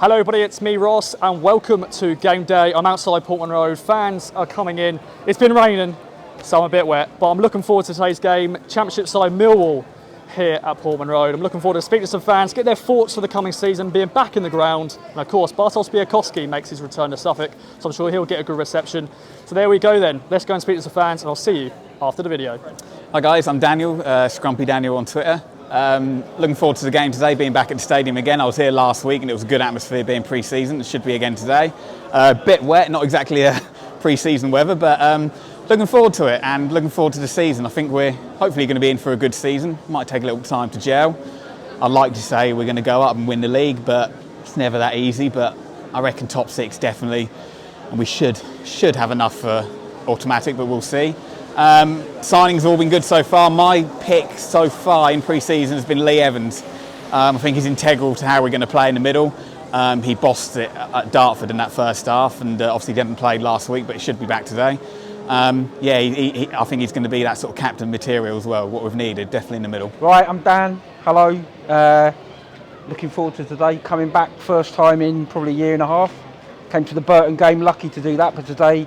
Hello everybody, it's me Ross and welcome to Game Day. I'm outside Portman Road, fans are coming in. It's been raining, so I'm a bit wet, but I'm looking forward to today's game. Championship side Millwall here at Portman Road. I'm looking forward to speaking to some fans, get their thoughts for the coming season, being back in the ground. And of course, Bartosz Białkowski makes his return to Suffolk, so I'm sure he'll get a good reception. So there we go then, let's go and speak to some fans and I'll see you after the video. Hi guys, I'm Daniel, Scrumpy Daniel on Twitter. Looking forward to the game today, being back at the stadium again. I was here last week and it was a good atmosphere being pre-season. It should be again today. A bit wet, not exactly a pre-season weather, but looking forward to it and looking forward to the season. I think we're hopefully going to be in for a good season. Might take a little time to gel. I'd like to say we're going to go up and win the league, but it's never that easy. But I reckon top six definitely, and we should have enough for automatic, but we'll see. Signings have all been good so far. My pick so far in pre-season has been Lee Evans. I think he's integral to how we're going to play in the middle. He bossed it at Dartford in that first half, and obviously didn't play last week, but he should be back today. I think he's going to be that sort of captain material as well, what we've needed, definitely in the middle. Right, I'm Dan. Hello. Looking forward to today. Coming back first time in probably a year and a half. Came to the Burton game, lucky to do that, but today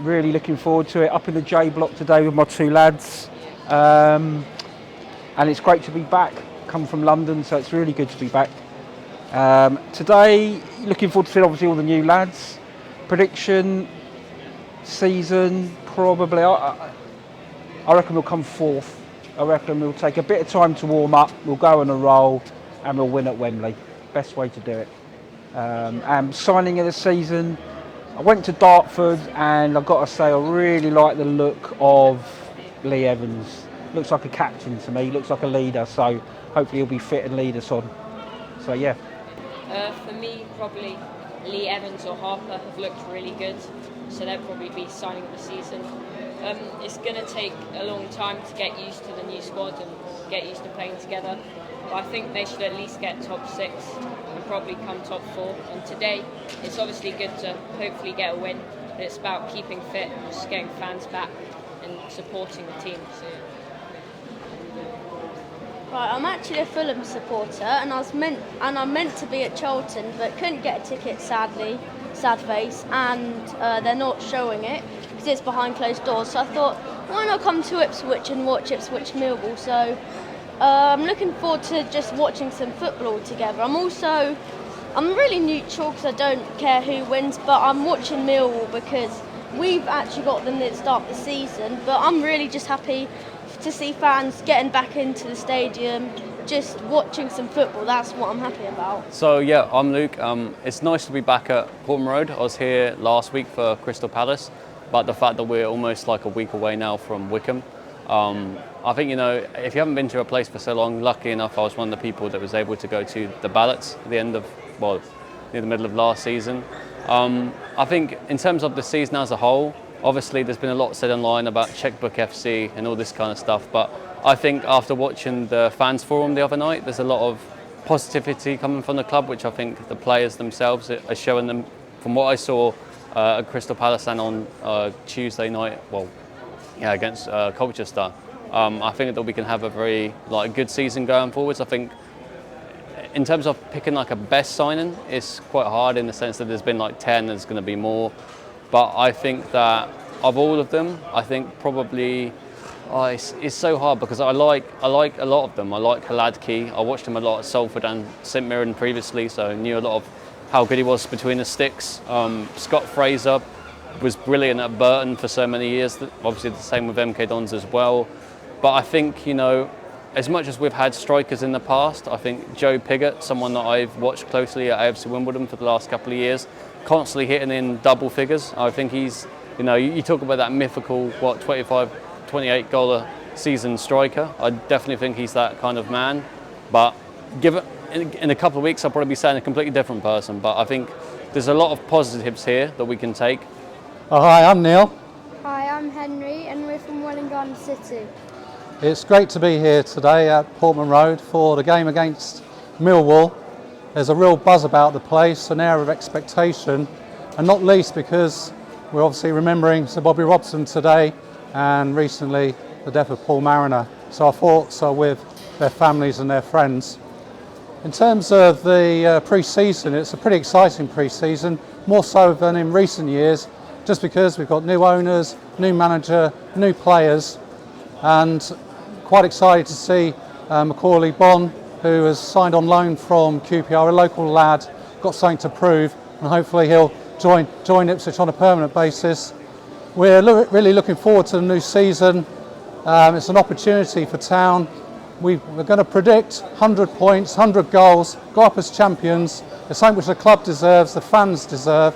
really looking forward to it. Up in the J block today with my two lads, and it's great to be back. Come from London, so it's really good to be back. Today, looking forward to seeing obviously all the new lads. Prediction, season, probably, I reckon we'll come fourth. I reckon we'll take a bit of time to warm up, we'll go on a roll, and we'll win at Wembley. Best way to do it. And signing of the season, I went to Dartford and I've got to say I really like the look of Lee Evans. Looks like a captain to me, looks like a leader, so hopefully he'll be fit and lead us on. So yeah. For me, probably Lee Evans or Harper have looked really good, so they'll probably be signing of the season. It's going to take a long time to get used to the new squad and get used to playing together, but I think they should at least get top six and probably come top four. And today, it's obviously good to hopefully get a win, but it's about keeping fit and just getting fans back and supporting the team. So. Right, I'm actually a Fulham supporter, and I'm meant to be at Charlton, but couldn't get a ticket, sadly, sad face, and they're not showing it because it's behind closed doors. So I thought, why not come to Ipswich and watch Ipswich Millwall? So I'm looking forward to just watching some football together. I'm really neutral because I don't care who wins, but I'm watching Millwall because we've actually got them at the start of the season. But I'm really just happy to see fans getting back into the stadium, just watching some football. That's what I'm happy about. So yeah, I'm Luke. It's nice to be back at Portman Road. I was here last week for Crystal Palace, but the fact that we're almost like a week away now from Wickham, I think, if you haven't been to a place for so long, lucky enough I was one of the people that was able to go to the ballots at the end of, near the middle of last season. I think in terms of the season as a whole, obviously there's been a lot said online about Checkbook FC and all this kind of stuff, but I think after watching the fans forum the other night, there's a lot of positivity coming from the club, which I think the players themselves are showing them. From what I saw at Crystal Palace and on Tuesday night, against Colchester, I think that we can have a very good season going forwards. I think in terms of picking a best signing, it's quite hard in the sense that there's been 10, there's going to be more. But I think that of all of them, I think probably it's so hard because I like a lot of them. I like Hladky. I watched him a lot at Salford and St Mirren previously, so I knew a lot of how good he was between the sticks. Scott Fraser was brilliant at Burton for so many years. Obviously the same with MK Dons as well. But I think, as much as we've had strikers in the past, I think Joe Pigott, someone that I've watched closely at AFC Wimbledon for the last couple of years, constantly hitting in double figures. I think he's, you talk about that mythical, 25, 28 goal a season striker. I definitely think he's that kind of man. But in a couple of weeks, I'll probably be saying a completely different person. But I think there's a lot of positives here that we can take. Oh, hi, I'm Neil. Hi, I'm Henry, and we're from Welwyn Garden City. It's great to be here today at Portman Road for the game against Millwall. There's a real buzz about the place, an air of expectation, and not least because we're obviously remembering Sir Bobby Robson today and recently the death of Paul Mariner. So our thoughts are with their families and their friends. In terms of the pre-season, it's a pretty exciting pre-season, more so than in recent years, just because we've got new owners, new manager, new players, and quite excited to see Macaulay Bonn, who has signed on loan from QPR, a local lad, got something to prove, and hopefully he'll join Ipswich on a permanent basis. We're really looking forward to the new season. It's an opportunity for Town. We're going to predict 100 points, 100 goals, go up as champions. It's something which the club deserves, the fans deserve.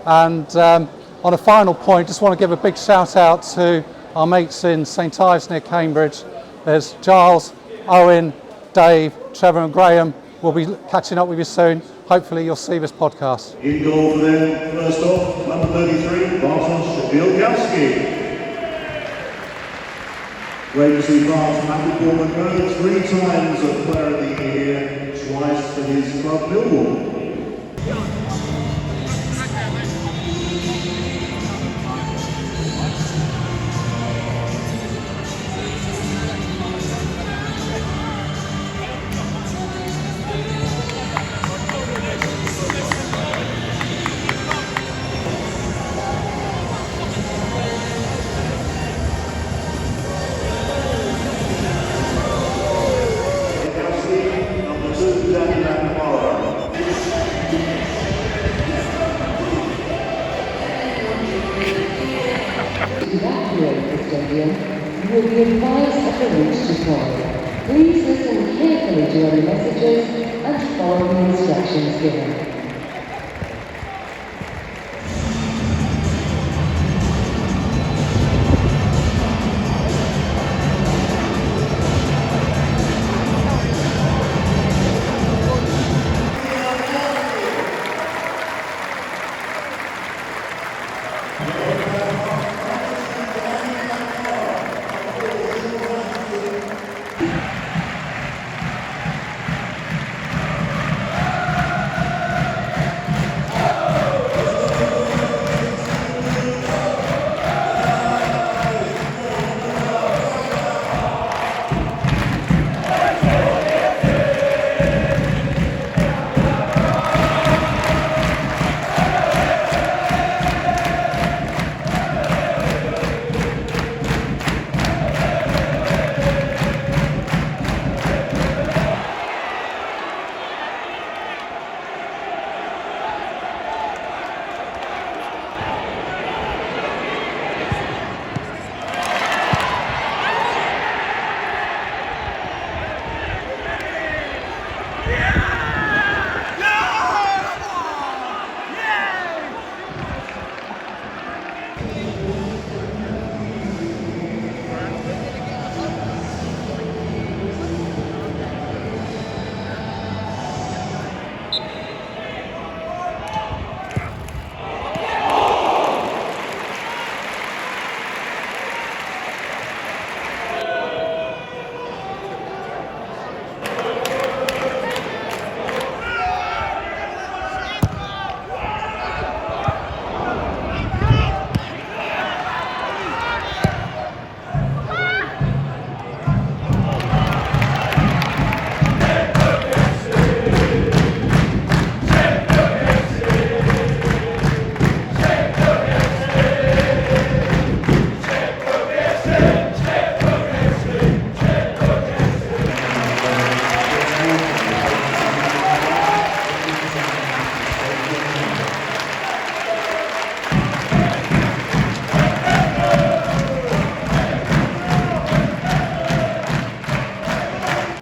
And on a final point, just want to give a big shout out to our mates in St Ives near Cambridge. There's Giles, Owen, Dave, Trevor and Graham. We'll be catching up with you soon. Hopefully you'll see this podcast. In goal for them, first off, number 33, Bartosz Wielkowski. Previously part of Portman Road, 3 times a player of the year, twice for his club Millwall. You will be advised of the route to follow. Please listen carefully to any messages and follow the instructions given.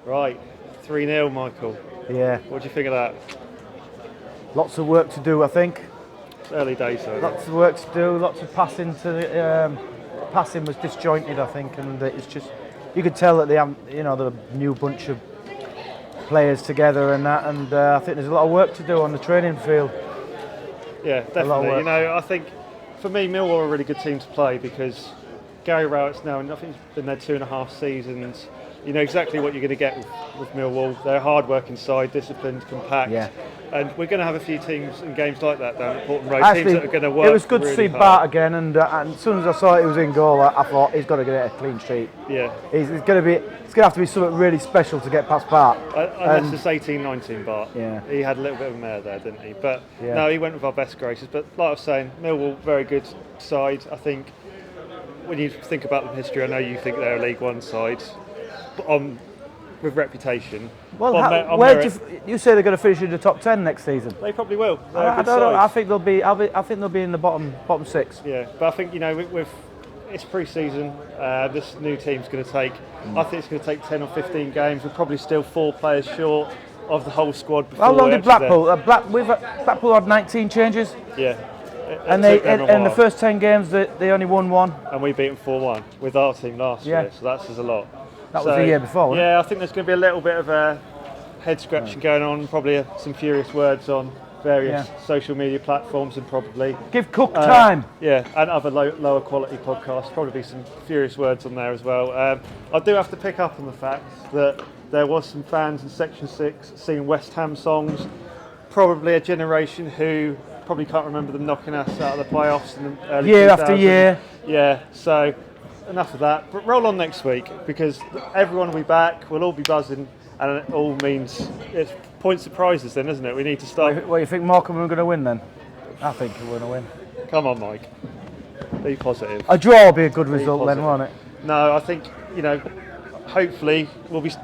Right, 3-0, Michael. Yeah, What do you think of that? lots of work to do, I think. It's early days, though. Lots of work to do, lots of passing to the, passing was disjointed, I think, and it's just, you could tell that they haven't, the new bunch of players together and that, and I think there's a lot of work to do on the training field. Yeah, definitely. I think for me, Millwall are a really good team to play because Gary Rowett's now, I think he's been there 2.5 seasons. You know exactly what you're going to get with Millwall. They're a hard-working side, disciplined, compact. Yeah. And we're going to have a few teams and games like that down at Portman Road. Actually, teams that are going to work. it was good really to see hard. Bart again, and as soon as I saw he was in goal, I thought he's got to get a clean sheet. Yeah. It's going to have to be something really special to get past Bart. Unless it's 18-19 Bart. Yeah. He had a little bit of a mare there, didn't he? But Yeah. no, he went with our best graces. But like I was saying, Millwall, very good side. I think when you think about the history, I know you think they're a League One side, but with reputation. Well, on where merit, you say they're going to finish in the top 10 next season? they probably will. They're a I good don't know. side. I think they'll be in the bottom 6. Yeah, but I think, you know, with it's pre-season. This new team's going to take. I think it's going to take 10 or 15 games. We're probably still 4 players short of the whole squad. Before How long did we actually Blackpool? Blackpool had 19 changes. Yeah. And in the first 10 games, they only won 1. And we beat them 4-1 with our team last year, so that says a lot. That was the year before, wasn't it? Yeah, I think there's going to be a little bit of a head scratching going on, probably some furious words on various social media platforms, and probably give Cook time. Yeah, and other lower quality podcasts, probably be some furious words on there as well. I do have to pick up on the fact that there was some fans in Section 6 singing West Ham songs, probably a generation who probably can't remember them knocking us out of the playoffs in the early year 2000s. after year. Yeah, so enough of that. But roll on next week, because everyone will be back, we'll all be buzzing, and it all means it's points of prizes then, isn't it? We need to start. What, you think Morecambe are going to win then? I think we're going to win. Come on, Mike. Be positive. A draw will be a good result then, won't it? No, I think, you know, hopefully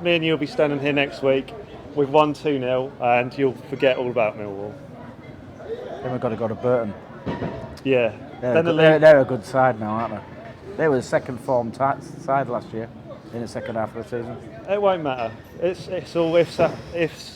me and you will be standing here next week with 1-2-0, and you'll forget all about Millwall. Then we've got to go to Burton. Yeah. They're a good side now, aren't they? They were the second form side last year in the second half of the season. It won't matter. It's all ifs.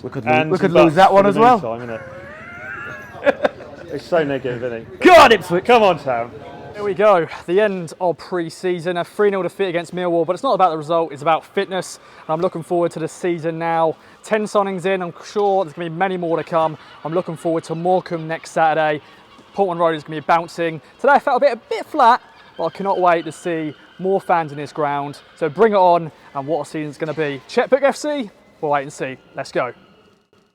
We could lose that one as well. Time, isn't it? It's so negative, isn't it? Go on, Ipswich! Come on, Town. Here we go, the end of pre-season, a 3-0 defeat against Millwall, but it's not about the result, it's about fitness. And I'm looking forward to the season now. 10 signings in, I'm sure there's going to be many more to come. I'm looking forward to Morecambe next Saturday. Portman Road is going to be bouncing. Today I felt a bit flat, but I cannot wait to see more fans in this ground. So bring it on, and what a season's going to be. Checkbook FC, we'll wait and see. Let's go.